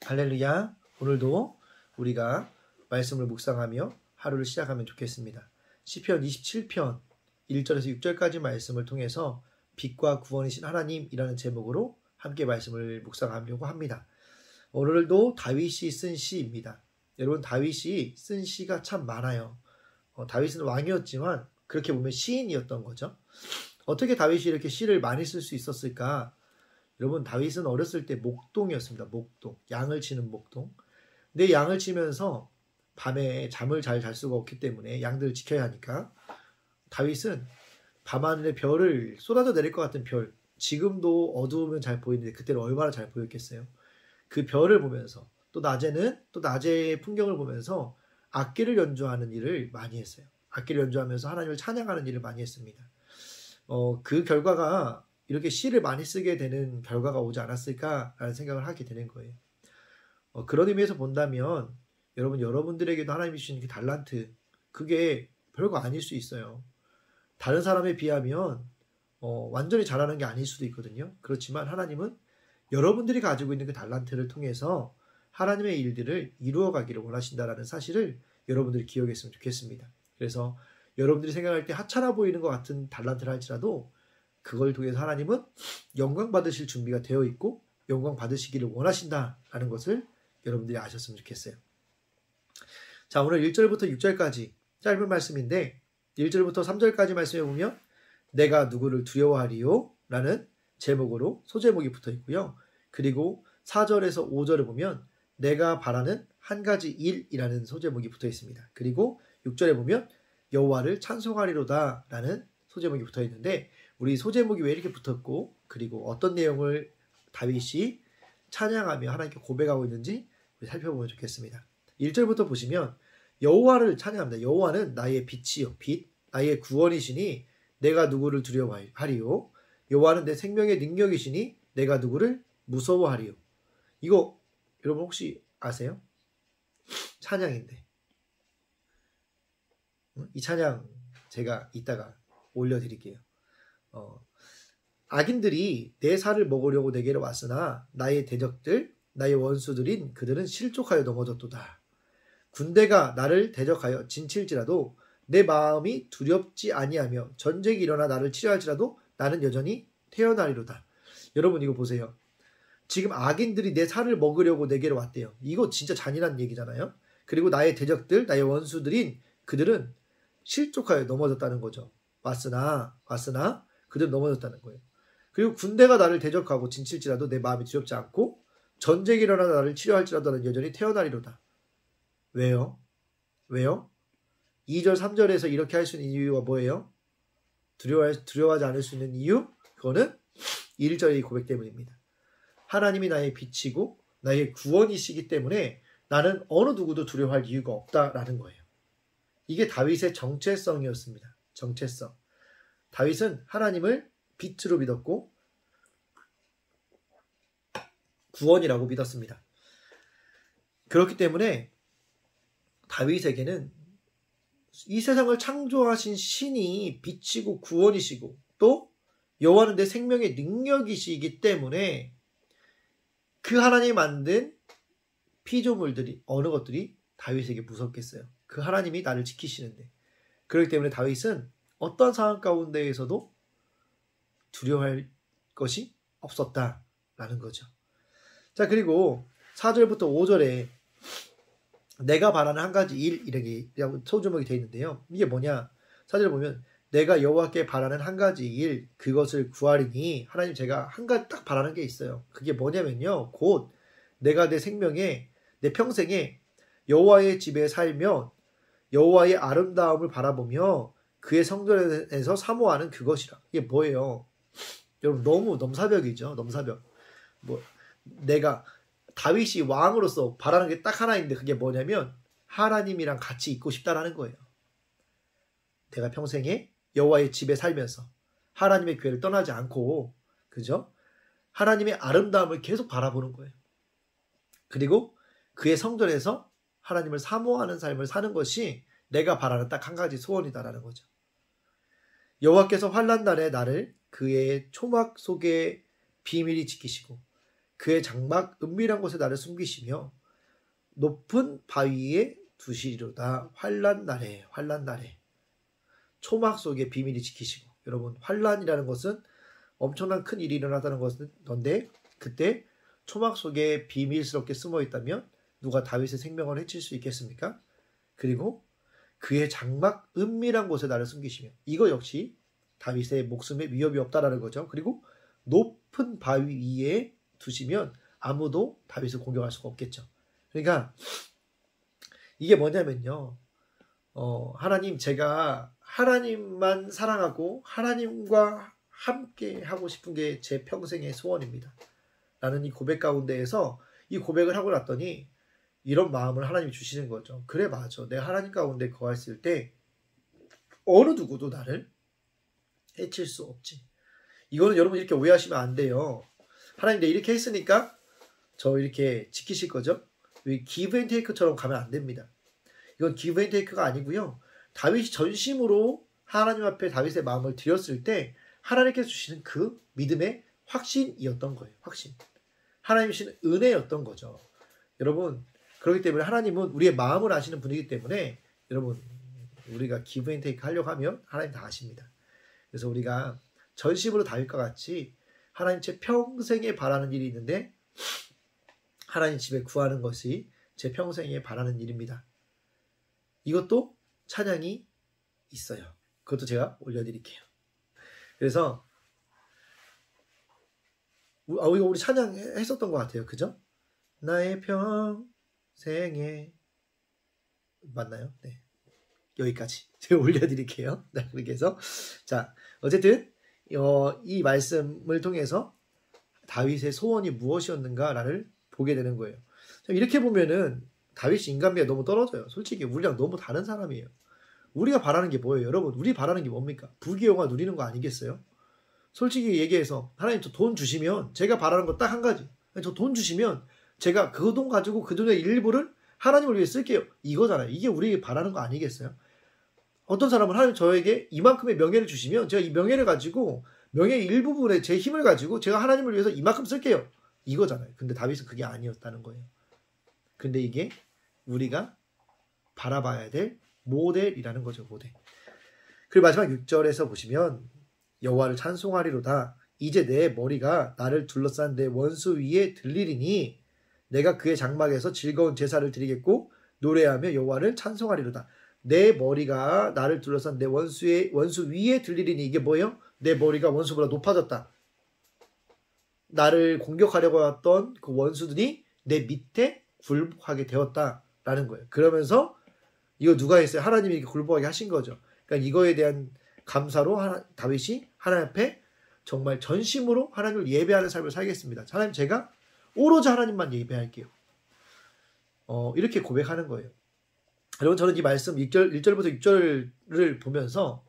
할렐루야. 오늘도 우리가 말씀을 묵상하며 하루를 시작하면 좋겠습니다. 시편 27편 1절에서 6절까지 말씀을 통해서 빛과 구원이신 하나님이라는 제목으로 함께 말씀을 묵상하려고 합니다. 오늘도 다윗이 쓴 시입니다. 여러분, 다윗이 쓴 시가 참 많아요. 다윗은 왕이었지만 그렇게 보면 시인이었던 거죠. 어떻게 다윗이 이렇게 시를 많이 쓸 수 있었을까? 여러분, 다윗은 어렸을 때 목동이었습니다. 목동. 양을 치는 목동. 근데 양을 치면서 밤에 잠을 잘 잘 수가 없기 때문에 양들을 지켜야 하니까 다윗은 밤하늘에 별을 쏟아져 내릴 것 같은 별, 지금도 어두우면 잘 보이는데 그때는 얼마나 잘 보였겠어요. 그 별을 보면서 또 낮에는 또 낮의 풍경을 보면서 악기를 연주하는 일을 많이 했어요. 악기를 연주하면서 하나님을 찬양하는 일을 많이 했습니다. 그 결과가 이렇게 시를 많이 쓰게 되는 결과가 오지 않았을까라는 생각을 하게 되는 거예요. 그런 의미에서 본다면 여러분들에게도 하나님이 주신 그 달란트, 그게 별거 아닐 수 있어요. 다른 사람에 비하면 완전히 잘하는 게 아닐 수도 있거든요. 그렇지만 하나님은 여러분들이 가지고 있는 그 달란트를 통해서 하나님의 일들을 이루어가기를 원하신다라는 사실을 여러분들이 기억했으면 좋겠습니다. 그래서 여러분들이 생각할 때 하찮아 보이는 것 같은 달란트를 할지라도 그걸 통해서 하나님은 영광 받으실 준비가 되어 있고 영광 받으시기를 원하신다라는 것을 여러분들이 아셨으면 좋겠어요. 자, 오늘 1절부터 6절까지 짧은 말씀인데 1절부터 3절까지 말씀해 보면 내가 누구를 두려워하리요? 라는 제목으로 소제목이 붙어 있고요. 그리고 4절에서 5절을 보면 내가 바라는 한 가지 일이라는 소제목이 붙어 있습니다. 그리고 6절에 보면 여호와를 찬송하리로다 라는 소제목이 붙어 있는데, 우리 소제목이 왜 이렇게 붙었고 그리고 어떤 내용을 다윗이 찬양하며 하나님께 고백하고 있는지 살펴보면 좋겠습니다. 1절부터 보시면 여호와를 찬양합니다. 여호와는 나의 빛이요, 빛, 나의 구원이시니 내가 누구를 두려워하리요? 여호와는 내 생명의 능력이시니 내가 누구를 무서워하리요? 이거 여러분 혹시 아세요? 찬양인데 이 찬양 제가 이따가 올려드릴게요. 악인들이 내 살을 먹으려고 내게로 왔으나 나의 대적들, 나의 원수들인 그들은 실족하여 넘어졌도다. 군대가 나를 대적하여 진칠지라도 내 마음이 두렵지 아니하며 전쟁이 일어나 나를 치려할지라도 나는 여전히 태어나리로다. 여러분, 이거 보세요. 지금 악인들이 내 살을 먹으려고 내게로 왔대요. 이거 진짜 잔인한 얘기잖아요. 그리고 나의 대적들, 나의 원수들인 그들은 실족하여 넘어졌다는 거죠. 왔으나 그들은 넘어졌다는 거예요. 그리고 군대가 나를 대적하고 진칠지라도 내 마음이 두렵지 않고 전쟁이 일어나 나를 치료할지라도 나는 여전히 태어나리로다. 왜요? 2절 3절에서 이렇게 할 수 있는 이유가 뭐예요? 두려워하지 않을 수 있는 이유? 그거는 1절의 고백 때문입니다. 하나님이 나의 빛이고 나의 구원이시기 때문에 나는 어느 누구도 두려워할 이유가 없다라는 거예요. 이게 다윗의 정체성이었습니다. 정체성. 다윗은 하나님을 빛으로 믿었고 구원이라고 믿었습니다. 그렇기 때문에 다윗에게는 이 세상을 창조하신 신이 빛이고 구원이시고 또 여호와는 내 생명의 능력이시기 때문에 그 하나님이 만든 피조물들이 어느 것들이 다윗에게 무섭겠어요. 그 하나님이 나를 지키시는데. 그렇기 때문에 다윗은 어떤 상황 가운데에서도 두려워할 것이 없었다라는 거죠. 자, 그리고 4절부터 5절에 내가 바라는 한 가지 일, 이렇게 소제목이 되어 있는데요. 이게 뭐냐? 4절을 보면 내가 여호와께 바라는 한 가지 일, 그것을 구하리니, 하나님, 제가 한 가지 딱 바라는 게 있어요. 그게 뭐냐면요, 곧 내가 내 생명에, 내 평생에 여호와의 집에 살며 여호와의 아름다움을 바라보며 그의 성전에서 사모하는 그것이라. 이게 뭐예요? 여러분, 너무 넘사벽이죠. 넘사벽. 내가 다윗이 왕으로서 바라는 게 딱 하나 있는데 그게 뭐냐면 하나님이랑 같이 있고 싶다라는 거예요. 내가 평생에 여호와의 집에 살면서 하나님의 교회를 떠나지 않고, 그죠? 하나님의 아름다움을 계속 바라보는 거예요. 그리고 그의 성전에서 하나님을 사모하는 삶을 사는 것이 내가 바라는 딱 한 가지 소원이다라는 거죠. 여호와께서 환난 날에 나를 그의 초막 속에 비밀히 지키시고 그의 장막 은밀한 곳에 나를 숨기시며 높은 바위에 두시리로다. 환난 날에 초막 속에 비밀이 지키시고. 여러분, 환난이라는 것은 엄청난 큰 일이 일어나다는 건데, 그때 초막 속에 비밀스럽게 숨어 있다면 누가 다윗의 생명을 해칠 수 있겠습니까? 그리고 그의 장막 은밀한 곳에 나를 숨기시며, 이거 역시 다윗의 목숨에 위협이 없다라는 거죠. 그리고 높은 바위 위에 두시면 아무도 다윗을 공격할 수가 없겠죠. 그러니까 이게 뭐냐면요, 하나님, 제가 하나님만 사랑하고 하나님과 함께 하고 싶은 게 제 평생의 소원입니다. 라는 이 고백 가운데에서 이 고백을 하고 났더니 이런 마음을 하나님이 주시는 거죠. 그래, 맞아. 내가 하나님 가운데 거했을 때 어느 누구도 나를 해칠 수 없지. 이거는 여러분 이렇게 오해하시면 안 돼요. 하나님, 내가 이렇게 했으니까 저 이렇게 지키실 거죠? 기브 앤 테이크처럼 가면 안 됩니다. 이건 기브 앤 테이크가 아니고요. 다윗이 전심으로 하나님 앞에 다윗의 마음을 드렸을 때 하나님께서 주시는 그 믿음의 확신이었던 거예요. 확신. 하나님 주시는 은혜였던 거죠. 여러분, 그렇기 때문에 하나님은 우리의 마음을 아시는 분이기 때문에 여러분, 우리가 기브 앤 테이크 하려고 하면 하나님 다 아십니다. 그래서 우리가 전심으로 다윗과 같이 하나님 제 평생에 바라는 일이 있는데 하나님 집에 구하는 것이 제 평생에 바라는 일입니다. 이것도 찬양이 있어요. 그것도 제가 올려드릴게요. 그래서 이거 우리 찬양 했었던 것 같아요. 그죠? 나의 평생에 맞나요? 네. 여기까지 제가 올려드릴게요. 그렇게 해서 자, 어쨌든 이 말씀을 통해서 다윗의 소원이 무엇이었는가를 보게 되는 거예요. 이렇게 보면은 다윗이 인간미가 너무 떨어져요. 솔직히 우리랑 너무 다른 사람이에요. 우리가 바라는 게 뭐예요? 여러분, 우리 바라는 게 뭡니까? 부귀영화 누리는 거 아니겠어요? 솔직히 얘기해서 하나님 저 돈 주시면 제가 바라는 거 딱 한 가지. 저 돈 주시면 제가 그 돈 가지고 그 돈의 일부를 하나님을 위해 쓸게요. 이거잖아요. 이게 우리 바라는 거 아니겠어요? 어떤 사람은 하나님 저에게 이만큼의 명예를 주시면 제가 이 명예를 가지고 명예의 일부분에 제 힘을 가지고 제가 하나님을 위해서 이만큼 쓸게요. 이거잖아요. 근데 다윗은 그게 아니었다는 거예요. 근데 이게 우리가 바라봐야 될 모델이라는 거죠. 모델. 그리고 마지막 6절에서 보시면 여호와를 찬송하리로다. 이제 내 머리가 나를 둘러싼 내 원수 위에 들리리니 내가 그의 장막에서 즐거운 제사를 드리겠고 노래하며 여호와를 찬송하리로다. 내 머리가 나를 둘러싼 내 원수 위에 들리리니 이게 뭐예요? 내 머리가 원수보다 높아졌다. 나를 공격하려고 했던 그 원수들이 내 밑에 굴복하게 되었다라는 거예요. 그러면서 이거 누가 했어요? 하나님이 이렇게 굴복하게 하신 거죠. 그러니까 이거에 대한 감사로 다윗이 하나님 앞에 정말 전심으로 하나님을 예배하는 삶을 살겠습니다. 하나님, 제가 오로지 하나님만 예배할게요. 이렇게 고백하는 거예요. 여러분, 저는 이 말씀 1절부터 6절을 보면서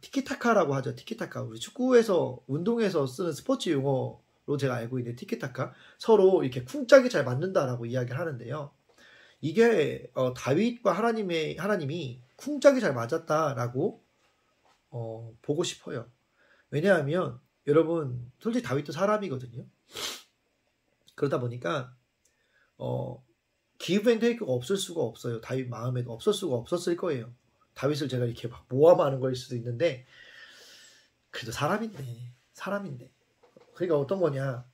티키타카라고 하죠. 티키타카. 우리 축구에서 운동에서 쓰는 스포츠 용어로 제가 알고 있는 티키타카. 서로 이렇게 쿵짝이 잘 맞는다라고 이야기를 하는데요. 이게 다윗과 하나님이 쿵짝이 잘 맞았다라고 보고 싶어요. 왜냐하면 여러분, 솔직히 다윗도 사람이거든요. 그러다 보니까 기브 앤 테이크가 없을 수가 없어요. 다윗 마음에도 없을 수가 없었을 거예요. 다윗을 제가 이렇게 막 모함하는 거일 수도 있는데 그래도 사람인데 그러니까 어떤 거냐,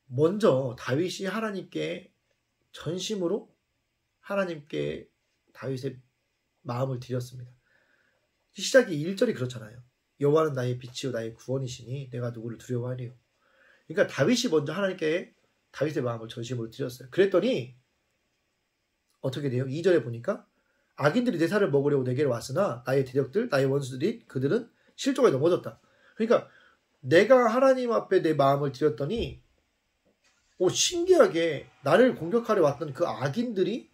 먼저 다윗이 하나님께 전심으로 하나님께 다윗의 마음을 드렸습니다. 시작이 1절이 그렇잖아요. 여호와는 나의 빛이요 나의 구원이시니 내가 누구를 두려워하리요. 그러니까 다윗이 먼저 하나님께 다윗의 마음을 전심으로 드렸어요. 그랬더니 어떻게 돼요? 2절에 보니까 악인들이 내 살을 먹으려고 내게로 왔으나 나의 대적들 나의 원수들이 그들은 실족에 넘어졌다. 그러니까 내가 하나님 앞에 내 마음을 드렸더니 신기하게 나를 공격하려 왔던 그 악인들이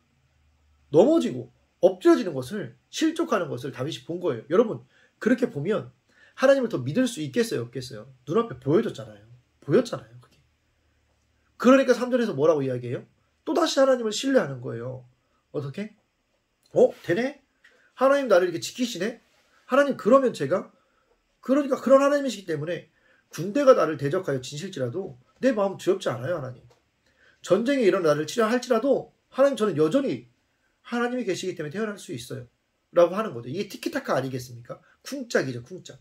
넘어지고 엎드려지는 것을, 실족하는 것을 다윗이 본 거예요. 여러분, 그렇게 보면 하나님을 더 믿을 수 있겠어요, 없겠어요? 눈앞에 보여줬잖아요. 보였잖아요, 그게. 그러니까 3절에서 뭐라고 이야기해요? 또다시 하나님을 신뢰하는 거예요. 어떻게? 되네? 하나님 나를 이렇게 지키시네? 하나님, 그러면 제가, 그러니까 그런 하나님이시기 때문에 군대가 나를 대적하여 진실지라도 내 마음 두렵지 않아요, 하나님. 전쟁에 일어나 나를 치려 할지라도 하나님, 저는 여전히 하나님이 계시기 때문에 태어날 수 있어요 라고 하는 거죠. 이게 티키타카 아니겠습니까? 쿵짝이죠, 쿵짝.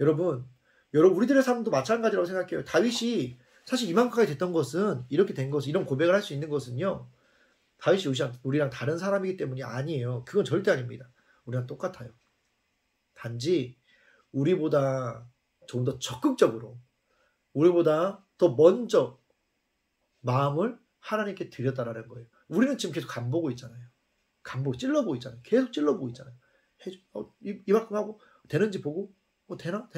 여러분 우리들의 삶도 마찬가지라고 생각해요. 다윗이 사실 이만큼까지 됐던 것은, 이렇게 된 것은, 이런 고백을 할 수 있는 것은요, 다윗이 우리랑 다른 사람이기 때문이 아니에요. 그건 절대 아닙니다. 우리랑 똑같아요. 단지 우리보다 조금 더 적극적으로, 우리보다 더 먼저 마음을 하나님께 드렸다라는 거예요. 우리는 지금 계속 간보고 있잖아요. 찔러보고 있잖아요. 계속 찔러보고 있잖아요. 이만큼 하고 되는지 보고, 되나?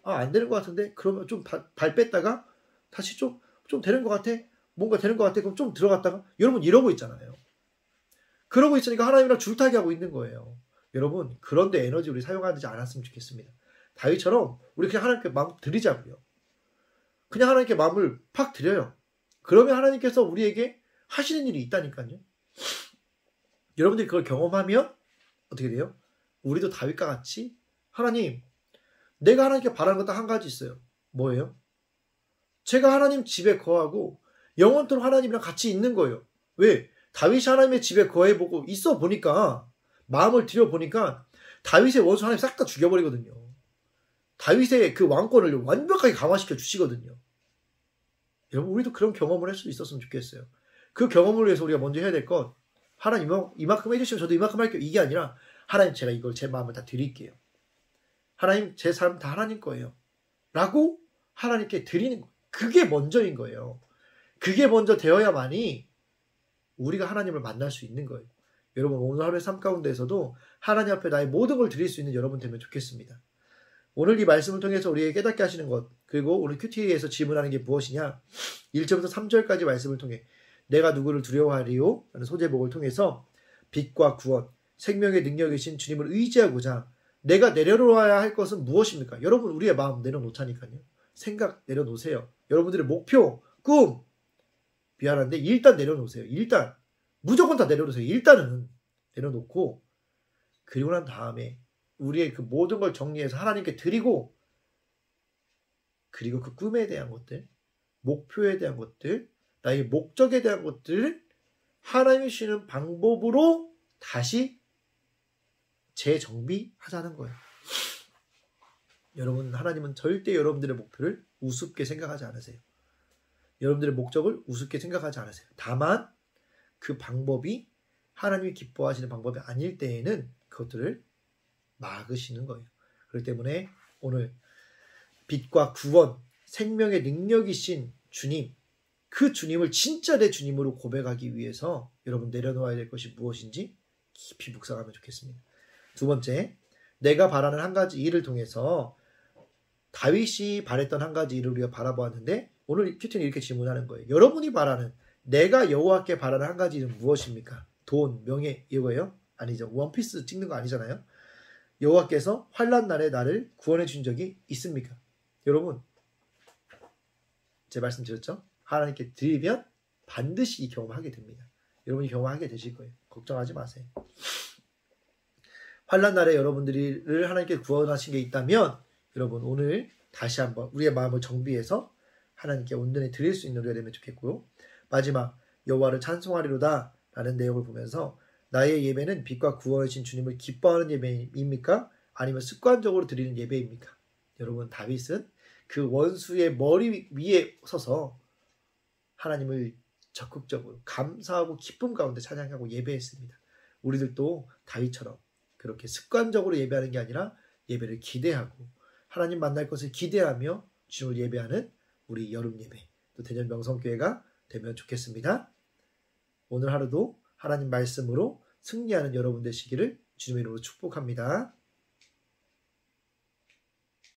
안 되는 것 같은데? 그러면 좀 발 뺐다가 다시 좀 되는 것 같아? 뭔가 되는 것 같아? 그럼 좀 들어갔다가, 여러분 이러고 있잖아요. 그러고 있으니까 하나님이랑 줄타기 하고 있는 거예요. 여러분, 그런데 에너지 우리 사용하지 않았으면 좋겠습니다. 다윗처럼 우리 그냥 하나님께 마음 드리자고요. 그냥 하나님께 마음을 팍 드려요. 그러면 하나님께서 우리에게 하시는 일이 있다니까요. 여러분들이 그걸 경험하면 어떻게 돼요? 우리도 다윗과 같이, 하나님, 내가 하나님께 바라는 건 딱 한 가지 있어요. 뭐예요? 제가 하나님 집에 거하고 영원토록 하나님이랑 같이 있는 거예요. 왜? 다윗이 하나님의 집에 거해보고 있어 보니까, 마음을 들여보니까 다윗의 원수 하나님 싹 다 죽여버리거든요. 다윗의 그 왕권을 완벽하게 강화시켜 주시거든요. 여러분, 우리도 그런 경험을 할 수 있었으면 좋겠어요. 그 경험을 위해서 우리가 먼저 해야 될 건, 하나님 이만큼 해주시면 저도 이만큼 할게요. 이게 아니라, 하나님 제가 이걸 제 마음을 다 드릴게요. 하나님 제 삶 다 하나님 거예요. 라고 하나님께 드리는 거예요. 그게 먼저인 거예요. 그게 먼저 되어야만이 우리가 하나님을 만날 수 있는 거예요. 여러분, 오늘 하루의 삶 가운데에서도 하나님 앞에 나의 모든 걸 드릴 수 있는 여러분 되면 좋겠습니다. 오늘 이 말씀을 통해서 우리에게 깨닫게 하시는 것, 그리고 오늘 큐티에서 질문하는 게 무엇이냐, 1절부터 3절까지 말씀을 통해 내가 누구를 두려워하리요? 라는 소제목을 통해서 빛과 구원, 생명의 능력이신 주님을 의지하고자 내가 내려놓아야 할 것은 무엇입니까? 여러분, 우리의 마음 내려놓자니까요. 생각 내려놓으세요. 여러분들의 목표, 꿈, 미안한데 일단 내려놓으세요. 일단 무조건 다 내려놓으세요. 일단은 내려놓고, 그리고 난 다음에 우리의 그 모든 걸 정리해서 하나님께 드리고, 그리고 그 꿈에 대한 것들, 목표에 대한 것들, 나의 목적에 대한 것들을 하나님이 주시는 방법으로 다시 재정비하자는 거예요. 여러분, 하나님은 절대 여러분들의 목표를 우습게 생각하지 않으세요. 여러분들의 목적을 우습게 생각하지 않으세요. 다만 그 방법이 하나님이 기뻐하시는 방법이 아닐 때에는 그것들을 막으시는 거예요. 그렇기 때문에 오늘 빛과 구원, 생명의 능력이신 주님, 그 주님을 진짜 내 주님으로 고백하기 위해서 여러분 내려놓아야 될 것이 무엇인지 깊이 묵상하면 좋겠습니다. 두 번째, 내가 바라는 한 가지 일을 통해서 다윗이 바랬던 한 가지 일을 우리가 바라보았는데, 오늘 큐티는 이렇게 질문하는 거예요. 여러분이 바라는, 내가 여호와께 바라는 한 가지 일은 무엇입니까? 돈, 명예, 이거예요? 아니죠. 원피스 찍는 거 아니잖아요. 여호와께서 환난 날에 나를 구원해 준 적이 있습니까? 여러분, 제 말씀 드렸죠? 하나님께 드리면 반드시 이 경험하게 됩니다. 여러분이 경험하게 되실 거예요. 걱정하지 마세요. 환난 날에 여러분들을 하나님께 구원하신 게 있다면, 여러분 오늘 다시 한번 우리의 마음을 정비해서 하나님께 온전히 드릴 수 있는 우리가 되면 좋겠고요. 마지막, 여호와를 찬송하리로다 라는 내용을 보면서, 나의 예배는 빛과 구원이신 주님을 기뻐하는 예배입니까? 아니면 습관적으로 드리는 예배입니까? 여러분, 다윗은 그 원수의 머리 위에 서서 하나님을 적극적으로 감사하고 기쁨 가운데 찬양하고 예배했습니다. 우리들도 다윗처럼 그렇게 습관적으로 예배하는 게 아니라 예배를 기대하고 하나님 만날 것을 기대하며 주님을 예배하는 우리 여름 예배, 또 대전 명성교회가 되면 좋겠습니다. 오늘 하루도 하나님 말씀으로 승리하는 여러분 되시기를 주님의 이름으로 축복합니다.